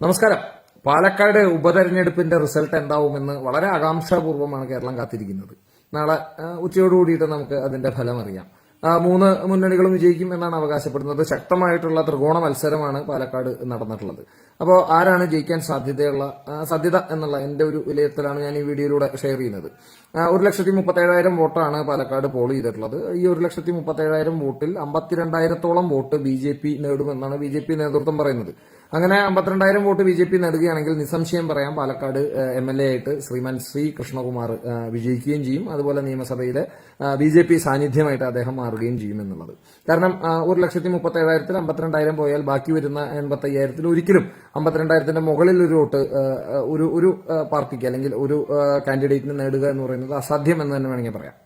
നമസ്കാരം. പാലക്കാട് ഉപതെരഞ്ഞെടുപ്പിന്റെ റിസൾട്ട് എന്താവുമെന്ന് വളരെ ആകാംക്ഷാപൂർവ്വമാണ് കേരളം കാത്തിരിക്കുന്നത്. നാളെ ഉച്ചയോടുകൂടിയിട്ട് നമുക്ക് അതിന്റെ ഫലം അറിയാം. മൂന്ന് മുന്നണികളും വിജയിക്കും എന്നാണ് അവകാശപ്പെടുന്നത്. ശക്തമായിട്ടുള്ള ത്രികോണ മത്സരമാണ് പാലക്കാട് നടന്നിട്ടുള്ളത്. അപ്പോൾ ആരാണ് ജയിക്കാൻ സാധ്യത എന്നുള്ള എന്റെ ഒരു വിലയിരുത്തലാണ് ഞാൻ ഈ വീഡിയോയിലൂടെ ഷെയർ ചെയ്യുന്നത്. 1,37,000 വോട്ടാണ് പാലക്കാട് പോൾ ചെയ്തിട്ടുള്ളത്. ഈ 1,37,000 വോട്ടിൽ 52,000-ഓളം വോട്ട് BJP നേടുമെന്നാണ് BJP നേതൃത്വം പറയുന്നത്. അങ്ങനെ 52,000 വോട്ട് BJP നേടുകയാണെങ്കിൽ നിസ്സംശയം പറയാം പാലക്കാട് MLA ആയിട്ട് ശ്രീമാൻ ശ്രീ കൃഷ്ണകുമാർ വിജയിക്കുകയും ചെയ്യും. അതുപോലെ നിയമസഭയിലെ BJP സാന്നിധ്യമായിട്ട് അദ്ദേഹം മാറുകയും ചെയ്യുമെന്നുള്ളത്. കാരണം 1,37,000-ൽ 52,000 പോയാൽ ബാക്കി വരുന്ന 85,000-ൽ ഒരിക്കലും 52,000-ന്റെ മുകളിൽ ഒരു വോട്ട് ഒരു പാർട്ടിക്ക് അല്ലെങ്കിൽ ഒരു കാൻഡിഡേറ്റിന് നേടുക എന്ന് പറയുന്നത് അസാധ്യം എന്ന് തന്നെ വേണമെങ്കിൽ പറയാം.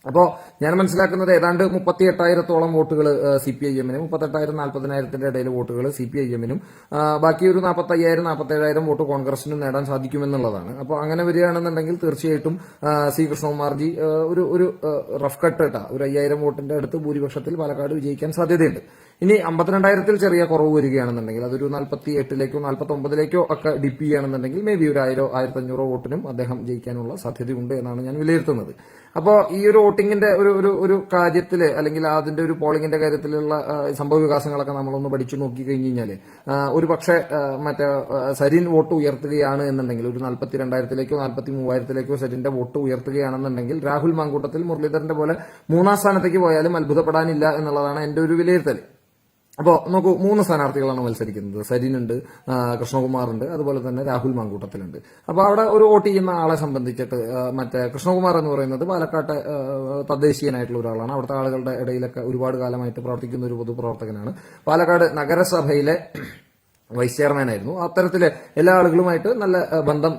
അപ്പോ ഞാൻ മനസ്സിലാക്കുന്നത് ഏതാണ്ട് 38,000-ഓളം വോട്ടുകൾ CPIM-നും 38,000-40,000-ന്റെ ഇടയിൽ വോട്ടുകൾ CPIM-നും ബാക്കി ഒരു 45,000-47,000 വോട്ട് കോൺഗ്രസിനും നേടാൻ സാധിക്കുമെന്നുള്ളതാണ്. അപ്പോൾ അങ്ങനെ വരികയാണെന്നുണ്ടെങ്കിൽ തീർച്ചയായിട്ടും സി കൃഷ്ണകുമാർജി ഒരു റഫ് കട്ട് ഇട്ട ഒരു 5,000 വോട്ടിന്റെ അടുത്ത് ഭൂരിപക്ഷത്തിൽ പാലക്കാട് വിജയിക്കാൻ സാധ്യതയുണ്ട്. ഇനി 52,000-ൽ ചെറിയ കുറവ് വരികയാണെന്നുണ്ടെങ്കിൽ അതൊരു 48-ലേക്കോ 49-ലേക്കോ ഒക്കെ ഡിപ്പ് ചെയ്യുകയാണെന്നുണ്ടെങ്കിൽ മേ ബി ഒരു 1,000-1,500 വോട്ടിനും അദ്ദേഹം ജയിക്കാനുള്ള സാധ്യതയുണ്ട് എന്നാണ് ഞാൻ വിലയിരുത്തുന്നത്. അപ്പോൾ ഈ ഒരു വോട്ടിംഗിന്റെ ഒരു കാര്യത്തില് അല്ലെങ്കിൽ അതിന്റെ ഒരു പോളിംഗിന്റെ കാര്യത്തിലുള്ള സംഭവ വികാസങ്ങളൊക്കെ നമ്മളൊന്ന് പഠിച്ചു നോക്കി കഴിഞ്ഞു കഴിഞ്ഞാല് ഒരു പക്ഷേ മറ്റേ സരിൻ വോട്ട് ഉയർത്തുകയാണ് എന്നുണ്ടെങ്കിൽ ഒരു 42,000-ലേക്കോ 43,000-ലേക്കോ സരിന്റെ വോട്ട് ഉയർത്തുകയാണെന്നുണ്ടെങ്കിൽ രാഹുൽ മാങ്കൂട്ടത്തിൽ മുരളീധരന്റെ പോലെ 3ാം സ്ഥാനത്തേക്ക് പോയാലും അത്ഭുതപ്പെടാനില്ല എന്നുള്ളതാണ് എന്റെ ഒരു വിലയിരുത്തൽ. അപ്പോൾ നോക്കൂ, 3 സ്ഥാനാർത്ഥികളാണ് മത്സരിക്കുന്നത്. സരിനുണ്ട്, കൃഷ്ണകുമാറുണ്ട്, അതുപോലെ തന്നെ രാഹുൽ മാങ്കൂട്ടത്തിലുണ്ട്. അപ്പോൾ അവിടെ ഒരു വോട്ട് ചെയ്യുന്ന ആളെ സംബന്ധിച്ചിട്ട് മറ്റേ കൃഷ്ണകുമാർ എന്ന് പറയുന്നത് പാലക്കാട്ടെ തദ്ദേശീയനായിട്ടുള്ള ഒരാളാണ്. അവിടുത്തെ ആളുകളുടെ ഇടയിലൊക്കെ ഒരുപാട് കാലമായിട്ട് പ്രവർത്തിക്കുന്ന ഒരു പൊതുപ്രവർത്തകനാണ്. പാലക്കാട് നഗരസഭയിലെ വൈസ് ചെയർമാനായിരുന്നു. അത്തരത്തില് എല്ലാ ആളുകളുമായിട്ട് നല്ല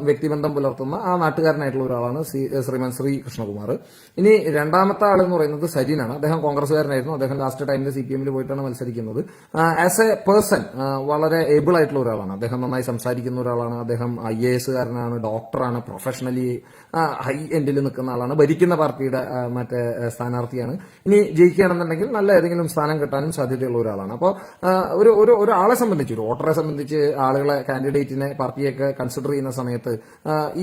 വ്യക്തിബന്ധം പുലർത്തുന്ന ആ നാട്ടുകാരനായിട്ടുള്ള ഒരാളാണ് ശ്രീമാൻ ശ്രീ കൃഷ്ണകുമാർ. ഇനി രണ്ടാമത്തെ ആൾ എന്ന് പറയുന്നത് സരിനാണ്. അദ്ദേഹം കോൺഗ്രസ്സുകാരനായിരുന്നു. അദ്ദേഹം ലാസ്റ്റ് ടൈമിൽ CPM-ൽ പോയിട്ടാണ് മത്സരിക്കുന്നത്. ആസ് എ പേഴ്സൺ വളരെ ഏബിൾ ആയിട്ടുള്ള ഒരാളാണ്. അദ്ദേഹം നന്നായി സംസാരിക്കുന്ന ഒരാളാണ്. അദ്ദേഹം IAS കാരനാണ്, ഡോക്ടറാണ്, പ്രൊഫഷണലി ഹൈ എൻഡിൽ നിൽക്കുന്ന ആളാണ്. ഭരിക്കുന്ന പാർട്ടിയുടെ മറ്റേ സ്ഥാനാർത്ഥിയാണ്. ഇനി ജയിക്കുകയാണെന്നുണ്ടെങ്കിൽ നല്ല ഏതെങ്കിലും സ്ഥാനം കിട്ടാനും സാധ്യതയുള്ള ഒരാളാണ്. അപ്പോൾ ഒരാളെ സംബന്ധിച്ച്, ഒരു വോട്ടറെ സംബന്ധിച്ച് ആളുകളെ, കാൻഡിഡേറ്റിനെ, പാർട്ടിയൊക്കെ കൺസിഡർ ചെയ്യുന്ന സമയത്ത്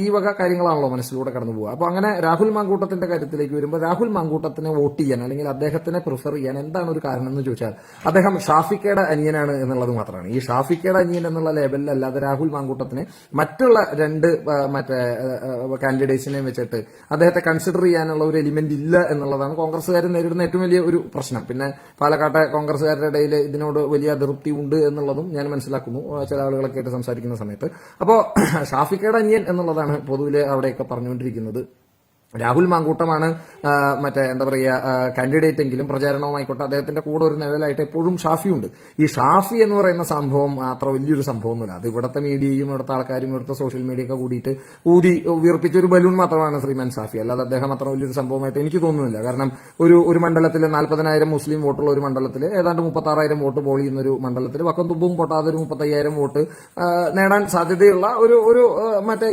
ഈ വക കാര്യങ്ങളാണല്ലോ മനസ്സിലൂടെ കടന്നു പോകുക. അപ്പോൾ അങ്ങനെ രാഹുൽ മാങ്കൂട്ടത്തിന്റെ കാര്യത്തിലേക്ക് വരുമ്പോൾ രാഹുൽ മാങ്കൂട്ടത്തിനെ വോട്ട് ചെയ്യാൻ അല്ലെങ്കിൽ അദ്ദേഹത്തിനെ പ്രിഫർ ചെയ്യാൻ എന്താണ് ഒരു കാരണം എന്ന് ചോദിച്ചാൽ അദ്ദേഹം ഷാഫിക്കയുടെ അനിയനാണ് എന്നുള്ളത് മാത്രമാണ്. ഈ ഷാഫിക്കയുടെ അനിയൻ എന്നുള്ള ലേബലിലല്ലാതെ രാഹുൽ മാങ്കൂട്ടത്തിനെ മറ്റുള്ള 2 മറ്റേ കാൻഡിഡേറ്റ്സിനെയും വെച്ചിട്ട് അദ്ദേഹത്തെ കൺസിഡർ ചെയ്യാനുള്ള ഒരു എലിമെന്റ് ഇല്ല എന്നുള്ളതാണ് കോൺഗ്രസ്സുകാർ നേരിടുന്ന ഏറ്റവും വലിയ ഒരു പ്രശ്നം. പിന്നെ പാലക്കാട്ടെ കോൺഗ്രസ്സുകാരുടെ ഇടയിൽ ഇതിനോട് വലിയ അതൃപ്തി ഉണ്ട് എന്നുള്ളതും ഞാൻ മനസ്സിലാക്കുന്നു ചില ആളുകളൊക്കെ ആയിട്ട് സംസാരിക്കുന്ന സമയത്ത്. അപ്പോൾ ഷാഫിക്കയുടെ അനിയൻ എന്നുള്ളതാണ് പൊതുവിലെ അവിടെയൊക്കെ പറഞ്ഞുകൊണ്ടിരിക്കുന്നത്. രാഹുൽ മാങ്കൂട്ടമാണ് മറ്റേ എന്താ പറയുക കാൻഡിഡേറ്റ് എങ്കിലും പ്രചാരണവുമായിക്കോട്ടെ അദ്ദേഹത്തിന്റെ കൂടെ ഒരു നിഴലായിട്ട് എപ്പോഴും ഷാഫിയുണ്ട്. ഈ ഷാഫി എന്ന് പറയുന്ന സംഭവം അത്ര വലിയൊരു സംഭവമൊന്നുമില്ല. അത് ഇവിടുത്തെ മീഡിയയും ഇവിടുത്തെ ആൾക്കാരും ഇവിടുത്തെ സോഷ്യൽ മീഡിയ ഒക്കെ കൂടിയിട്ട് ഉയർപ്പിച്ച ഒരു ബലൂൺ മാത്രമാണ് ശ്രീമാൻ ഷാഫി. അല്ലാതെ അദ്ദേഹം അത്ര വലിയൊരു സംഭവമായിട്ട് എനിക്ക് തോന്നുന്നില്ല. കാരണം ഒരു മണ്ഡലത്തിൽ 40,000 മുസ്ലിം വോട്ടുള്ള ഒരു മണ്ഡലത്തിൽ ഏതാണ്ട് 36,000 വോട്ട് പോൾ ചെയ്യുന്ന ഒരു മണ്ഡലത്തിൽ വക്കം തുമ്പും പൊട്ടാതെ ഒരു 35,000 വോട്ട് നേടാൻ സാധ്യതയുള്ള ഒരു മറ്റേ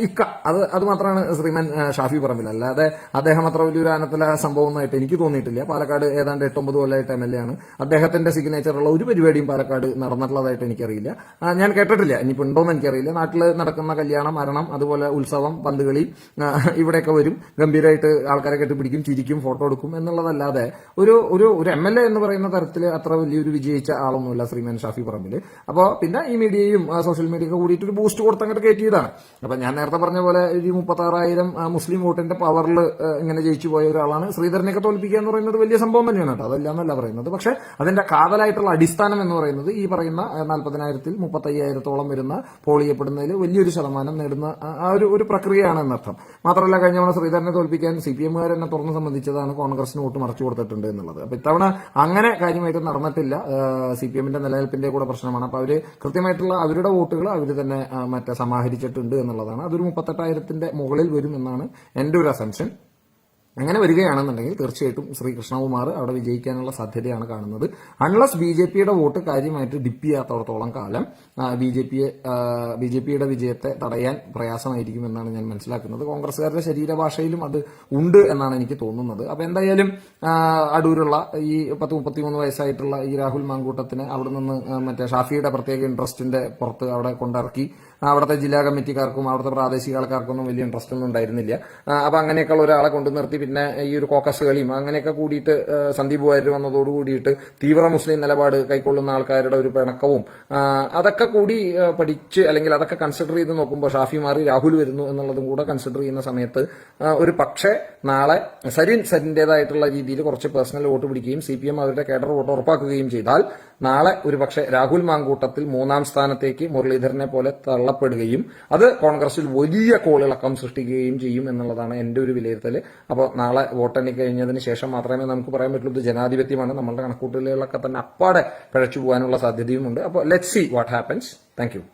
അത് മാത്രമാണ് ശ്രീമാൻ ഷാഫി പറമ്പിൽ. അല്ലാതെ അദ്ദേഹം അത്ര വലിയൊരു ആനത്തല സംഭവമായിട്ട് എനിക്ക് തോന്നിയിട്ടില്ല. പാലക്കാട് ഏതാണ്ട് 8-9 കൊല്ലമായിട്ട് MLA ആണ്. അദ്ദേഹത്തിന്റെ സിഗ്നേച്ചറുള്ള ഒരു പരിപാടിയും പാലക്കാട് നടന്നിട്ടുള്ളതായിട്ട് എനിക്കറിയില്ല. ഞാൻ കേട്ടിട്ടില്ല. ഇനിയിപ്പോൾ ഉണ്ടോന്ന് എനിക്കറിയില്ല. നാട്ടിൽ നടക്കുന്ന കല്യാണം, മരണം, അതുപോലെ ഉത്സവം, പന്തുകളി ഇവിടെയൊക്കെ വരും. ഗംഭീരമായിട്ട് ആൾക്കാരെ കെട്ടിപ്പിടിക്കും, ചിരിക്കും, ഫോട്ടോ എടുക്കും എന്നുള്ളതല്ലാതെ ഒരു MLA എന്ന് പറയുന്ന തരത്തിൽ അത്ര വലിയൊരു വിജയിച്ച ആളൊന്നുമില്ല ശ്രീമാൻ ഷാഫി പറമ്പിൽ. അപ്പോൾ പിന്നെ ഈ മീഡിയയും സോഷ്യൽ മീഡിയ ഒക്കെ കൂടിയിട്ട് ഒരു ബൂസ്റ്റ് കൊടുത്തങ്ങോട്ട് കയറ്റിയതാണ്. അപ്പൊ ഞാൻ നേരത്തെ പറഞ്ഞ പോലെ ഈ 36,000 മുസ്ലിം വോട്ടിന്റെ പവറിൽ ഇങ്ങനെ ജയിച്ചു പോയ ഒരാളാണ്. ശ്രീധരനെയൊക്കെ തോൽപ്പിക്കുക എന്ന് പറയുന്നത് വലിയ സംഭവം തന്നെയാണ് കേട്ടോ, അതല്ല എന്നല്ല പറയുന്നത്. പക്ഷെ അതിന്റെ കാതലായിട്ടുള്ള അടിസ്ഥാനം എന്ന് പറയുന്നത് ഈ പറയുന്ന 40,000-ൽ 35,000-ഓളം വരുന്ന പോൾ ചെയ്യപ്പെടുന്നതിൽ വലിയൊരു ശതമാനം നേടുന്ന ആ ഒരു പ്രക്രിയയാണ് എന്നർത്ഥം. മാത്രമല്ല കഴിഞ്ഞ തവണ ശ്രീധരനെ തോൽപ്പിക്കാൻ CPM-കാർ തന്നെ തുറന്ന് സംബന്ധിച്ചതാണ് കോൺഗ്രസിന് വോട്ട് മറച്ചു കൊടുത്തിട്ടുണ്ട് എന്നുള്ളത്. അപ്പൊ ഇത്തവണ അങ്ങനെ കാര്യമായിട്ട് നടന്നിട്ടില്ല. CPM-ന്റെ നിലനിൽപ്പിന്റെ കൂടെ പ്രശ്നമാണ്. അപ്പൊ അവര് കൃത്യമായിട്ടുള്ള അവരുടെ വോട്ടുകൾ അവർ തന്നെ മറ്റേ സമാഹരിച്ചിട്ടുണ്ട് എന്നുള്ളതാണ്. അതൊരു 38,000-ന്റെ മുകളിൽ വരും എന്നാണ് എന്റെ ഒരു അസംഷൻ. അങ്ങനെ വരികയാണെന്നുണ്ടെങ്കിൽ തീർച്ചയായിട്ടും ശ്രീ കൃഷ്ണകുമാർ അവിടെ വിജയിക്കാനുള്ള സാധ്യതയാണ് കാണുന്നത്. അൺലസ് ബി ജെ പിയുടെ വോട്ട് കാര്യമായിട്ട് ഡിപ്പ് ചെയ്യാത്തടത്തോളം കാലം ബി ജെ പിയുടെ വിജയത്തെ തടയാൻ പ്രയാസമായിരിക്കും എന്നാണ് ഞാൻ മനസ്സിലാക്കുന്നത്. കോൺഗ്രസ്സുകാരുടെ ശരീരഭാഷയിലും അത് ഉണ്ട് എന്നാണ് എനിക്ക് തോന്നുന്നത്. അപ്പൊ എന്തായാലും അടൂരുള്ള ഈ 33 വയസ്സായിട്ടുള്ള ഈ രാഹുൽ മാങ്കൂട്ടത്തിനെ അവിടെ നിന്ന് മറ്റേ ഷാഫിയുടെ പ്രത്യേക ഇൻട്രസ്റ്റിന്റെ പുറത്ത് അവിടെ കൊണ്ടിറക്കി അവിടുത്തെ ജില്ലാ കമ്മിറ്റിക്കാർക്കും അവിടുത്തെ പ്രാദേശിക ആൾക്കാർക്കൊന്നും വലിയ ഇൻട്രസ്റ്റ് ഒന്നും ഉണ്ടായിരുന്നില്ല. അപ്പൊ അങ്ങനെയൊക്കെയുള്ള ഒരാളെ കൊണ്ടു നിർത്തി പിന്നെ ഈ ഒരു കോക്കസ് കളിയും അങ്ങനെയൊക്കെ കൂടിയിട്ട് സന്ദീപ് വാര്യർ വന്നതോട് കൂടിയിട്ട് തീവ്ര മുസ്ലിം നിലപാട് കൈക്കൊള്ളുന്ന ആൾക്കാരുടെ ഒരു പിണക്കവും അതൊക്കെ കൂടി പഠിച്ച് അല്ലെങ്കിൽ അതൊക്കെ കൺസിഡർ ചെയ്ത് നോക്കുമ്പോൾ ഷാഫി മാറി രാഹുൽ വരുന്നു എന്നുള്ളതും കൂടെ കൺസിഡർ ചെയ്യുന്ന സമയത്ത് ഒരു പക്ഷേ നാളെ സരിന്റേതായിട്ടുള്ള രീതിയിൽ കുറച്ച് പേഴ്സണൽ വോട്ട് പിടിക്കുകയും CPM അവരുടെ കേഡർ വോട്ട് ഉറപ്പാക്കുകയും ചെയ്താൽ നാളെ ഒരു പക്ഷേ രാഹുൽ മാങ്കൂട്ടത്തിൽ 3ാം സ്ഥാനത്തേക്ക് മുരളീധരനെ പോലെ തള്ളപ്പെടുകയും അത് കോൺഗ്രസിൽ വലിയ കോളിളക്കം സൃഷ്ടിക്കുകയും ചെയ്യും എന്നുള്ളതാണ് എന്റെ ഒരു വിലയിരുത്തൽ. അപ്പോൾ നാളെ വോട്ടെണ്ണി കഴിഞ്ഞതിന് ശേഷം മാത്രമേ നമുക്ക് പറയാൻ പറ്റുള്ളൂ ഇത് ജനാധിപത്യമാണ്, നമ്മളുടെ കണക്കൂട്ടലുകളൊക്കെ തന്നെ അപ്പാടെ പിഴച്ചു പോകാനുള്ള സാധ്യതയുമുണ്ട്. അപ്പോൾ let's see what happens. Thank U.